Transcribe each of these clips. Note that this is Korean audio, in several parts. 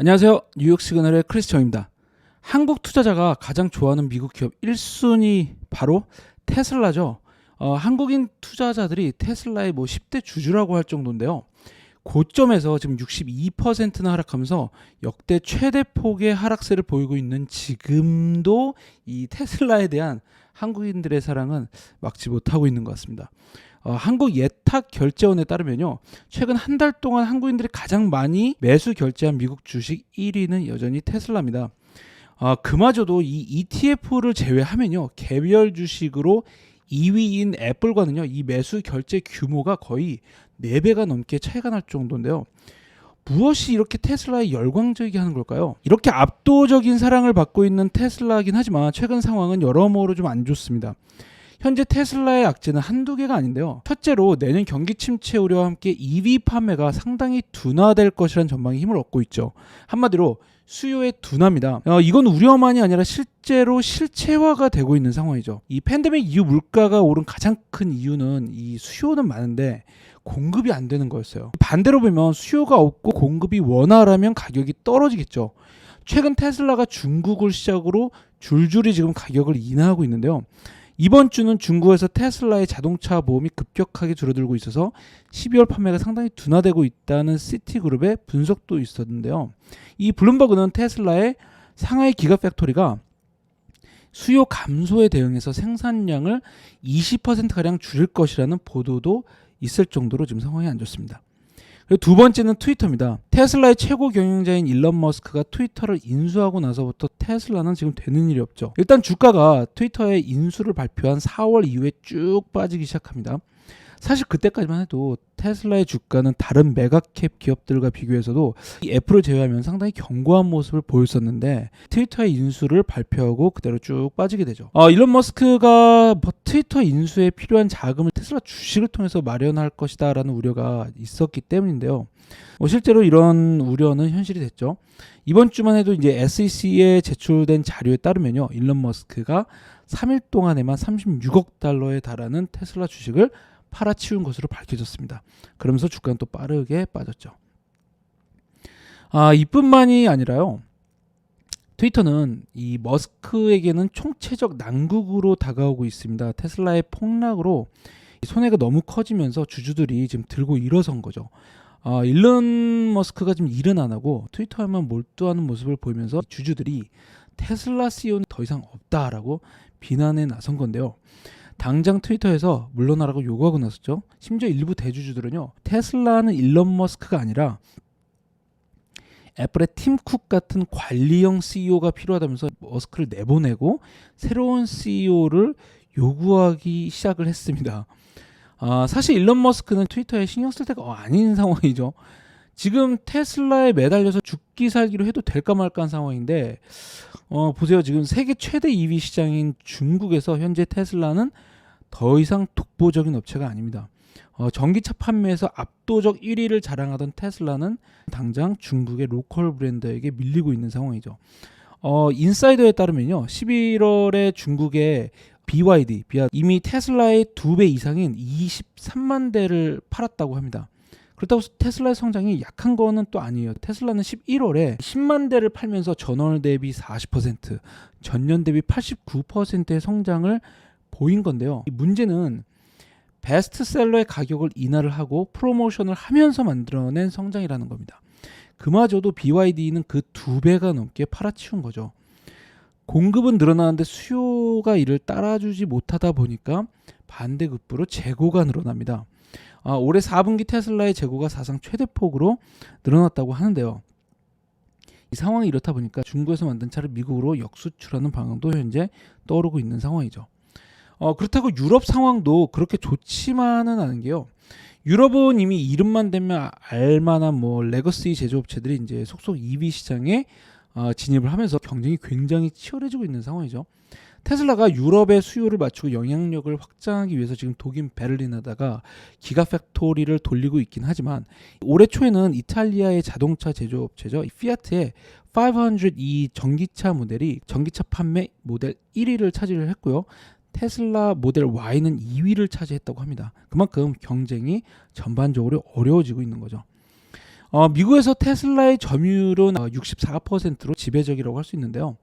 안녕하세요. 뉴욕 시그널의 크리스정입니다. 한국 투자자가 가장 좋아하는 미국 기업 1순위 바로 테슬라죠. 한국인 투자자들이 테슬라의 10대 주주라고 할 정도인데요. 고점에서 지금 62%나 하락하면서 역대 최대 폭의 하락세를 보이고 있는 지금도 이 테슬라에 대한 한국인들의 사랑은 막지 못하고 있는 것 같습니다. 한국 예탁결제원에 따르면요, 최근 한 달 동안 한국인들이 가장 많이 매수 결제한 미국 주식 1위는 여전히 테슬라입니다. 그마저도 이 ETF를 제외하면요, 개별 주식으로 2위인 애플과는요, 이 매수 결제 규모가 거의 4배가 넘게 차이가 날 정도인데요. 무엇이 이렇게 테슬라에 열광적이게 하는 걸까요? 이렇게 압도적인 사랑을 받고 있는 테슬라이긴 하지만 최근 상황은 여러모로 좀 안 좋습니다. 현재 테슬라의 악재는 한두 개가 아닌데요. 첫째로 내년 경기 침체 우려와 함께 EV 판매가 상당히 둔화될 것이라는 전망이 힘을 얻고 있죠. 한마디로 수요의 둔화입니다. 이건 우려만이 아니라 실제로 실체화가 되고 있는 상황이죠. 이 팬데믹 이후 물가가 오른 가장 큰 이유는 이 수요는 많은데 공급이 안 되는 거였어요. 반대로 보면 수요가 없고 공급이 원활하면 가격이 떨어지겠죠. 최근 테슬라가 중국을 시작으로 줄줄이 지금 가격을 인하하고 있는데요. 이번 주는 중국에서 테슬라의 자동차 보험이 급격하게 줄어들고 있어서 12월 판매가 상당히 둔화되고 있다는 시티그룹의 분석도 있었는데요. 이 블룸버그는 테슬라의 상하이 기가팩토리가 수요 감소에 대응해서 생산량을 20%가량 줄일 것이라는 보도도 있을 정도로 지금 상황이 안 좋습니다. 그리고 두 번째는 트위터입니다. 테슬라의 최고 경영자인 일론 머스크가 트위터를 인수하고 나서부터 테슬라는 지금 되는 일이 없죠. 일단 주가가 트위터의 인수를 발표한 4월 이후에 쭉 빠지기 시작합니다. 사실 그때까지만 해도 테슬라의 주가는 다른 메가캡 기업들과 비교해서도 이 애플을 제외하면 상당히 견고한 모습을 보였었는데 트위터의 인수를 발표하고 그대로 쭉 빠지게 되죠. 일론 머스크가 트위터 인수에 필요한 자금을 테슬라 주식을 통해서 마련할 것이다 라는 우려가 있었기 때문인데요. 실제로 이런 우려는 현실이 됐죠. 이번 주만 해도 이제 SEC에 제출된 자료에 따르면요, 일론 머스크가 3일 동안에만 36억 달러에 달하는 테슬라 주식을 팔아치운 것으로 밝혀졌습니다. 그러면서 주가는 또 빠르게 빠졌죠. 이뿐만이 아니라요. 트위터는 이 머스크에게는 총체적 난국으로 다가오고 있습니다. 테슬라의 폭락으로 손해가 너무 커지면서 주주들이 지금 들고 일어선 거죠. 일론 머스크가 지금 일은 안 하고 트위터에만 몰두하는 모습을 보이면서 주주들이 테슬라 CEO는 더 이상 없다라고 비난에 나선 건데요. 당장 트위터에서 물러나라고 요구하고 나섰죠. 심지어 일부 대주주들은요, 테슬라는 일론 머스크가 아니라 애플의 팀 쿡 같은 관리형 CEO가 필요하다면서 머스크를 내보내고 새로운 CEO를 요구하기 시작을 했습니다. 사실 일론 머스크는 트위터에 신경 쓸 때가 아닌 상황이죠. 지금 테슬라에 매달려서 죽기 살기로 해도 될까 말까 한 상황인데 보세요. 지금 세계 최대 EV 시장인 중국에서 현재 테슬라는 더 이상 독보적인 업체가 아닙니다. 전기차 판매에서 압도적 1위를 자랑하던 테슬라는 당장 중국의 로컬 브랜드에게 밀리고 있는 상황이죠. 인사이더에 따르면요, 11월에 중국의 BYD 이미 테슬라의 2배 이상인 23만 대를 팔았다고 합니다. 그렇다고 테슬라의 성장이 약한 거는 또 아니에요. 테슬라는 11월에 10만 대를 팔면서 전월 대비 40%, 전년 대비 89%의 성장을 보인 건데요. 이 문제는 베스트셀러의 가격을 인하를 하고 프로모션을 하면서 만들어낸 성장이라는 겁니다. 그마저도 BYD는 그 2배가 넘게 팔아치운 거죠. 공급은 늘어나는데 수요가 이를 따라주지 못하다 보니까 반대급부로 재고가 늘어납니다. 올해 4분기 테슬라의 재고가 사상 최대폭으로 늘어났다고 하는데요. 이 상황이 이렇다 보니까 중국에서 만든 차를 미국으로 역수출하는 방향도 현재 떠오르고 있는 상황이죠. 그렇다고 유럽 상황도 그렇게 좋지만은 않은 게요. 유럽은 이미 이름만 대면 알만한 레거시 제조업체들이 이제 속속 EV 시장에 진입을 하면서 경쟁이 굉장히 치열해지고 있는 상황이죠. 테슬라가 유럽의 수요를 맞추고 영향력을 확장하기 위해서 지금 독일 베를린에다가 기가팩토리를 돌리고 있긴 하지만 올해 초에는 이탈리아의 자동차 제조업체죠, 피아트의 500 이 전기차 모델이 전기차 판매 모델 1위를 차지를 했고요. 테슬라 모델 Y는 2위를 차지했다고 합니다. 그만큼 경쟁이 전반적으로 어려워지고 있는 거죠. 미국에서 테슬라의 점유율은 64%로 지배적이라고 할 수 있는데요.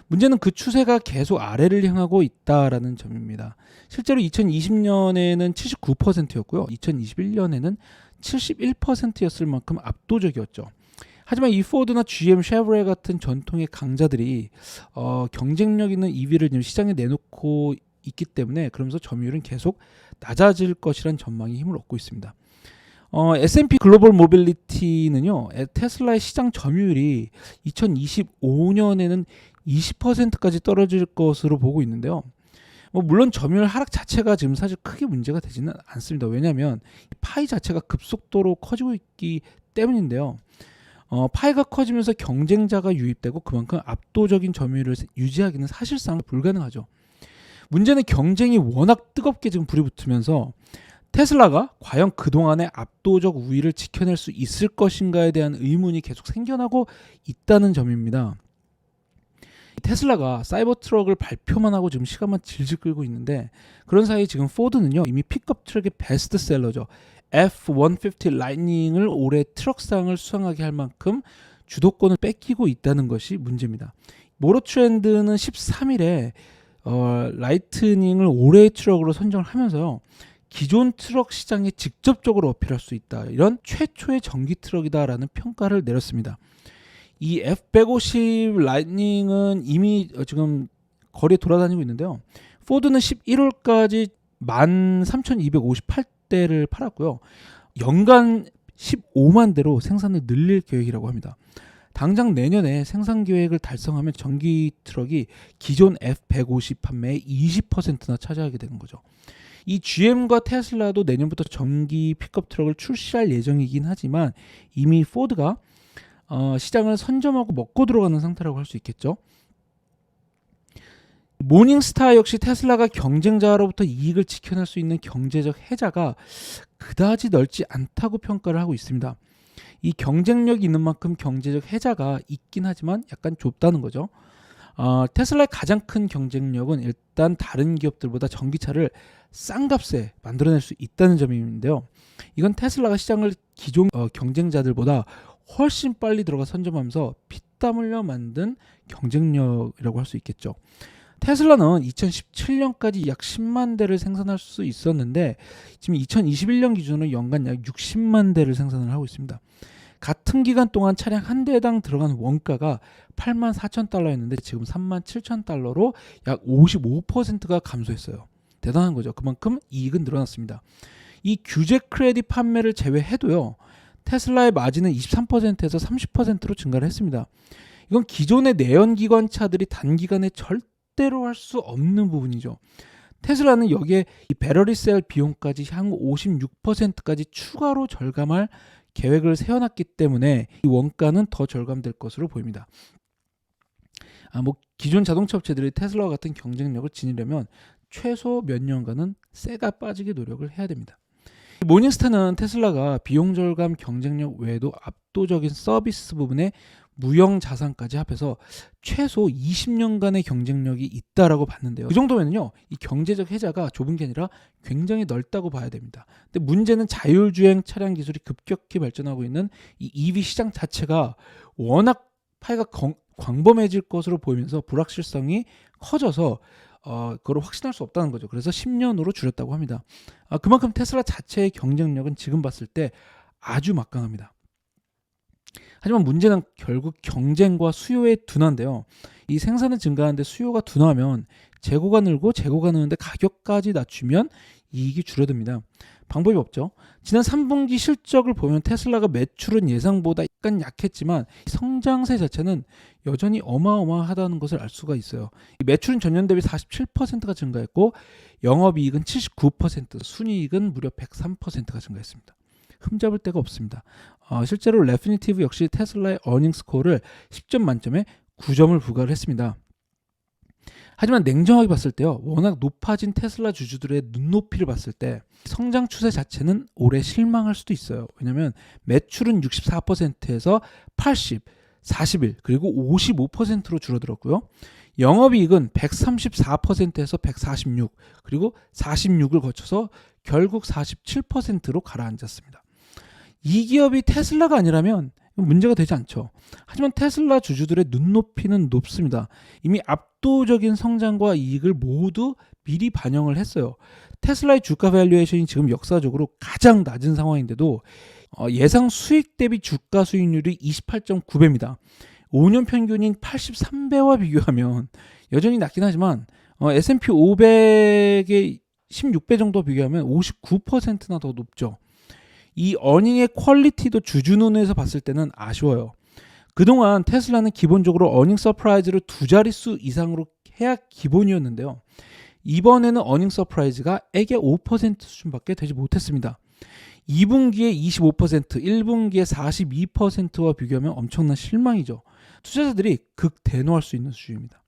문제는 그 추세가 계속 아래를 향하고 있다라는 점입니다. 실제로 2020년에는 79%였고요. 2021년에는 71%였을 만큼 압도적이었죠. 하지만 이 포드나 GM, 쉐보레 같은 전통의 강자들이 경쟁력 있는 EV를 시장에 내놓고 있기 때문에 그러면서 점유율은 계속 낮아질 것이란 전망이 힘을 얻고 있습니다. S&P 글로벌 모빌리티는요, 테슬라의 시장 점유율이 2025년에는 20%까지 떨어질 것으로 보고 있는데요. 물론 점유율 하락 자체가 지금 사실 크게 문제가 되지는 않습니다. 왜냐하면 파이 자체가 급속도로 커지고 있기 때문인데요. 파이가 커지면서 경쟁자가 유입되고 그만큼 압도적인 점유율을 유지하기는 사실상 불가능하죠. 문제는 경쟁이 워낙 뜨겁게 지금 불이 붙으면서 테슬라가 과연 그동안의 압도적 우위를 지켜낼 수 있을 것인가에 대한 의문이 계속 생겨나고 있다는 점입니다. 테슬라가 사이버 트럭을 발표만 하고 지금 시간만 질질 끌고 있는데 그런 사이 지금 포드는요 이미 픽업 트럭의 베스트셀러죠. F-150 라이닝을 올해 트럭상을 수상하게 할 만큼 주도권을 뺏기고 있다는 것이 문제입니다. 모로트렌드는 13일에 라이트닝을 올해의 트럭으로 선정을 하면서요. 기존 트럭 시장에 직접적으로 어필할 수 있다. 이런 최초의 전기 트럭이다라는 평가를 내렸습니다. 이 F-150 라이닝은 이미 지금 거리에 돌아다니고 있는데요. 포드는 11월까지 13,258대를 팔았고요. 연간 15만 대로 생산을 늘릴 계획이라고 합니다. 당장 내년에 생산 계획을 달성하면 전기 트럭이 기존 F-150 판매의 20%나 차지하게 되는 거죠. 이 GM과 테슬라도 내년부터 전기 픽업 트럭을 출시할 예정이긴 하지만 이미 포드가 시장을 선점하고 먹고 들어가는 상태라고 할 수 있겠죠. 모닝스타 역시 테슬라가 경쟁자로부터 이익을 지켜낼 수 있는 경제적 해자가 그다지 넓지 않다고 평가를 하고 있습니다. 이 경쟁력이 있는 만큼 경제적 해자가 있긴 하지만 약간 좁다는 거죠. 테슬라의 가장 큰 경쟁력은 일단 다른 기업들보다 전기차를 싼 값에 만들어낼 수 있다는 점인데요. 이건 테슬라가 시장을 기존 경쟁자들보다 훨씬 빨리 들어가 선점하면서 피땀 흘려 만든 경쟁력이라고 할 수 있겠죠. 테슬라는 2017년까지 약 10만 대를 생산할 수 있었는데 지금 2021년 기준으로 연간 약 60만 대를 생산을 하고 있습니다. 같은 기간 동안 차량 한 대당 들어간 원가가 84,000달러였는데 지금 37,000달러로 약 55%가 감소했어요. 대단한 거죠. 그만큼 이익은 늘어났습니다. 이 규제 크레딧 판매를 제외해도요. 테슬라의 마진은 23%에서 30%로 증가를 했습니다. 이건 기존의 내연기관차들이 단기간에 절대로 할 수 없는 부분이죠. 테슬라는 여기에 이 배터리셀 비용까지 향후 56%까지 추가로 절감할 계획을 세워놨기 때문에 이 원가는 더 절감될 것으로 보입니다. 기존 자동차 업체들이 테슬라와 같은 경쟁력을 지니려면 최소 몇 년간은 쇠가 빠지게 노력을 해야 됩니다. 모닝스타는 테슬라가 비용 절감 경쟁력 외에도 압도적인 서비스 부분에 무형 자산까지 합해서 최소 20년간의 경쟁력이 있다라고 봤는데요. 그 정도면요, 이 경제적 해자가 좁은 게 아니라 굉장히 넓다고 봐야 됩니다. 근데 문제는 자율주행 차량 기술이 급격히 발전하고 있는 이 EV 시장 자체가 워낙 파이가 광범해질 것으로 보이면서 불확실성이 커져서 그걸 확신할 수 없다는 거죠. 그래서 10년으로 줄였다고 합니다. 그만큼 테슬라 자체의 경쟁력은 지금 봤을 때 아주 막강합니다. 하지만 문제는 결국 경쟁과 수요의 둔화인데요. 이 생산은 증가하는데 수요가 둔화하면 재고가 늘고 재고가 느는데 가격까지 낮추면 이익이 줄어듭니다. 방법이 없죠. 지난 3분기 실적을 보면 테슬라가 매출은 예상보다 약간 약했지만 성장세 자체는 여전히 어마어마하다는 것을 알 수가 있어요. 매출은 전년 대비 47%가 증가했고 영업이익은 79%, 순이익은 무려 103%가 증가했습니다. 흠잡을 데가 없습니다. 실제로 레피니티브 역시 테슬라의 어닝스코어를 10점 만점에 9점을 부과를 했습니다. 하지만 냉정하게 봤을 때요, 워낙 높아진 테슬라 주주들의 눈높이를 봤을 때 성장 추세 자체는 올해 실망할 수도 있어요. 왜냐하면 매출은 64%에서 80, 41 그리고 55%로 줄어들었고요. 영업이익은 134%에서 146 그리고 46을 거쳐서 결국 47%로 가라앉았습니다. 이 기업이 테슬라가 아니라면 문제가 되지 않죠. 하지만 테슬라 주주들의 눈높이는 높습니다. 이미 압도적인 성장과 이익을 모두 미리 반영을 했어요. 테슬라의 주가 밸류에이션이 지금 역사적으로 가장 낮은 상황인데도 예상 수익 대비 주가 수익률이 28.9배입니다. 5년 평균인 83배와 비교하면 여전히 낮긴 하지만 S&P 500의 16배 정도 비교하면 59%나 더 높죠. 이 어닝의 퀄리티도 주주 눈에서 봤을 때는 아쉬워요. 그동안 테슬라는 기본적으로 어닝 서프라이즈를 두 자릿수 이상으로 해야 기본이었는데요. 이번에는 어닝 서프라이즈가 액의 5% 수준밖에 되지 못했습니다. 2분기에 25%, 1분기에 42%와 비교하면 엄청난 실망이죠. 투자자들이 극대노할 수 있는 수준입니다.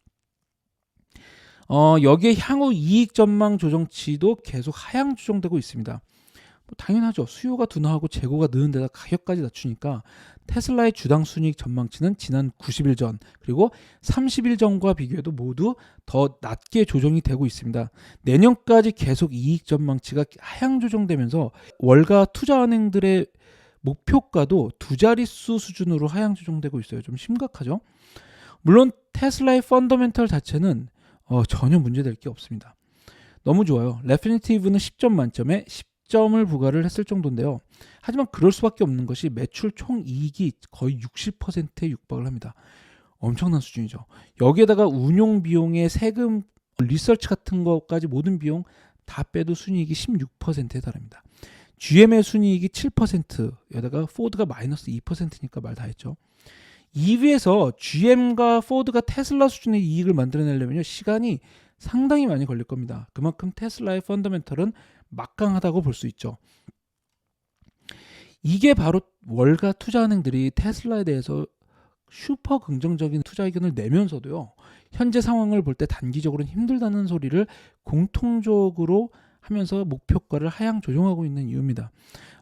여기에 향후 이익 전망 조정치도 계속 하향 조정되고 있습니다. 당연하죠. 수요가 둔화하고 재고가 느는 데다 가격까지 낮추니까 테슬라의 주당 순이익 전망치는 지난 90일 전 그리고 30일 전과 비교해도 모두 더 낮게 조정이 되고 있습니다. 내년까지 계속 이익 전망치가 하향 조정되면서 월가 투자은행들의 목표가도 두 자릿수 수준으로 하향 조정되고 있어요. 좀 심각하죠. 물론 테슬라의 펀더멘털 자체는 전혀 문제될 게 없습니다. 너무 좋아요. 레피니티브는 10점 만점에 10점을 부과를 했을 정도인데요. 하지만 그럴 수밖에 없는 것이 매출 총이익이 거의 60%에 육박을 합니다. 엄청난 수준이죠. 여기에다가 운용 비용의 세금, 리서치 같은 것까지 모든 비용 다 빼도 순이익이 16%에 달합니다. GM의 순이익이 7%여다가 포드가 마이너스 2%니까 말 다 했죠. EV에서 GM과 포드가 테슬라 수준의 이익을 만들어내려면 시간이 상당히 많이 걸릴 겁니다. 그만큼 테슬라의 펀더멘털은 막강하다고 볼 수 있죠. 이게 바로 월가 투자은행들이 테슬라에 대해서 슈퍼 긍정적인 투자 의견을 내면서도요. 현재 상황을 볼 때 단기적으로는 힘들다는 소리를 공통적으로 하면서 목표가를 하향 조정하고 있는 이유입니다.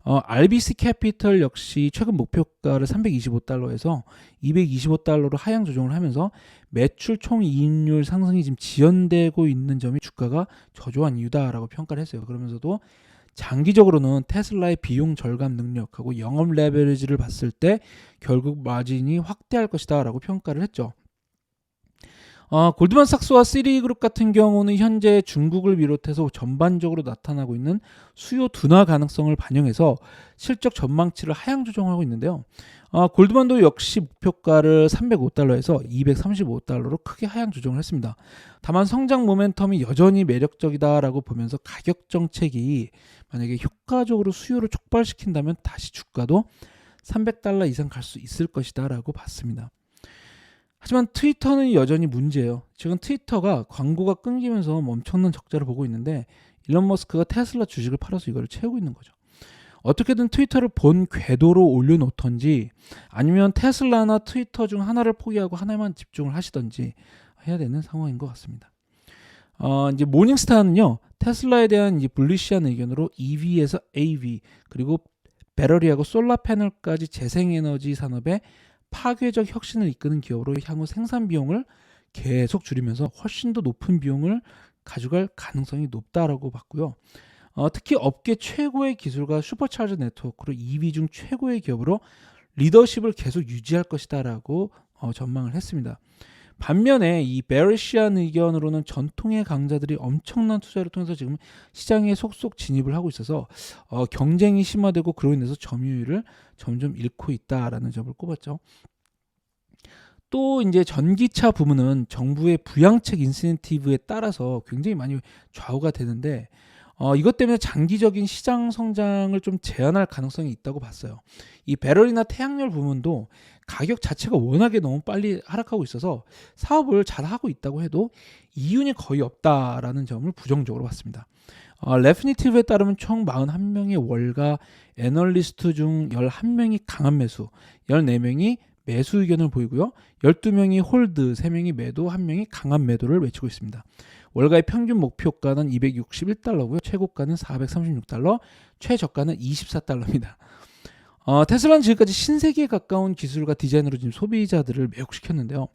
RBC 캐피털 역시 최근 목표가를 325달러에서 225달러로 하향 조정을 하면서 매출 총이익률 상승이 지금 지연되고 있는 점이 주가가 저조한 이유다라고 평가를 했어요. 그러면서도 장기적으로는 테슬라의 비용 절감 능력하고 영업 레버리지를 봤을 때 결국 마진이 확대할 것이다 라고 평가를 했죠. 골드만삭스와 시리그룹 같은 경우는 현재 중국을 비롯해서 전반적으로 나타나고 있는 수요 둔화 가능성을 반영해서 실적 전망치를 하향 조정하고 있는데요. 골드만도 역시 목표가를 305달러에서 235달러로 크게 하향 조정을 했습니다. 다만 성장 모멘텀이 여전히 매력적이다라고 보면서 가격 정책이 만약에 효과적으로 수요를 촉발시킨다면 다시 주가도 300달러 이상 갈 수 있을 것이다 라고 봤습니다. 하지만 트위터는 여전히 문제예요. 지금 트위터가 광고가 끊기면서 엄청난 적자를 보고 있는데 일론 머스크가 테슬라 주식을 팔아서 이거를 채우고 있는 거죠. 어떻게든 트위터를 본 궤도로 올려놓던지 아니면 테슬라나 트위터 중 하나를 포기하고 하나만 집중을 하시던지 해야 되는 상황인 것 같습니다. 이제 모닝스타는요. 테슬라에 대한 이제 불리시한 의견으로 EV에서 AV 그리고 배터리하고 솔라 패널까지 재생에너지 산업에 파괴적 혁신을 이끄는 기업으로 향후 생산 비용을 계속 줄이면서 훨씬 더 높은 비용을 가져갈 가능성이 높다라고 봤고요. 특히 업계 최고의 기술과 슈퍼차저 네트워크로 EV 중 최고의 기업으로 리더십을 계속 유지할 것이다라고 전망을 했습니다. 반면에 이 베리시안 의견으로는 전통의 강자들이 엄청난 투자를 통해서 지금 시장에 속속 진입을 하고 있어서 경쟁이 심화되고 그로 인해서 점유율을 점점 잃고 있다라는 점을 꼽았죠. 또 이제 전기차 부문은 정부의 부양책 인센티브에 따라서 굉장히 많이 좌우가 되는데 이것 때문에 장기적인 시장 성장을 좀 제한할 가능성이 있다고 봤어요. 이 배터리나 태양열 부문도 가격 자체가 워낙에 너무 빨리 하락하고 있어서 사업을 잘 하고 있다고 해도 이윤이 거의 없다라는 점을 부정적으로 봤습니다. 레피니티브에 따르면 총 41명의 월가 애널리스트 중 11명이 강한 매수, 14명이 매수 의견을 보이고요. 12명이 홀드, 3명이 매도, 1명이 강한 매도를 외치고 있습니다. 월가의 평균 목표가는 261달러고요. 최고가는 436달러, 최저가는 24달러입니다. 테슬라는 지금까지 신세계에 가까운 기술과 디자인으로 지금 소비자들을 매혹시켰는데요.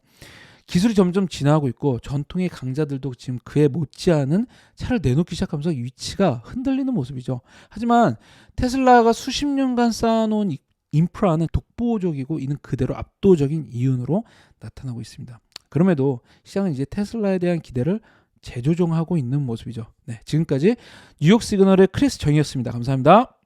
기술이 점점 진화하고 있고 전통의 강자들도 지금 그에 못지않은 차를 내놓기 시작하면서 위치가 흔들리는 모습이죠. 하지만 테슬라가 수십 년간 쌓아놓은 인프라는 독보적이고 이는 그대로 압도적인 이윤으로 나타나고 있습니다. 그럼에도 시장은 이제 테슬라에 대한 기대를 재조정하고 있는 모습이죠. 네, 지금까지 뉴욕 시그널의 크리스 정이었습니다. 감사합니다.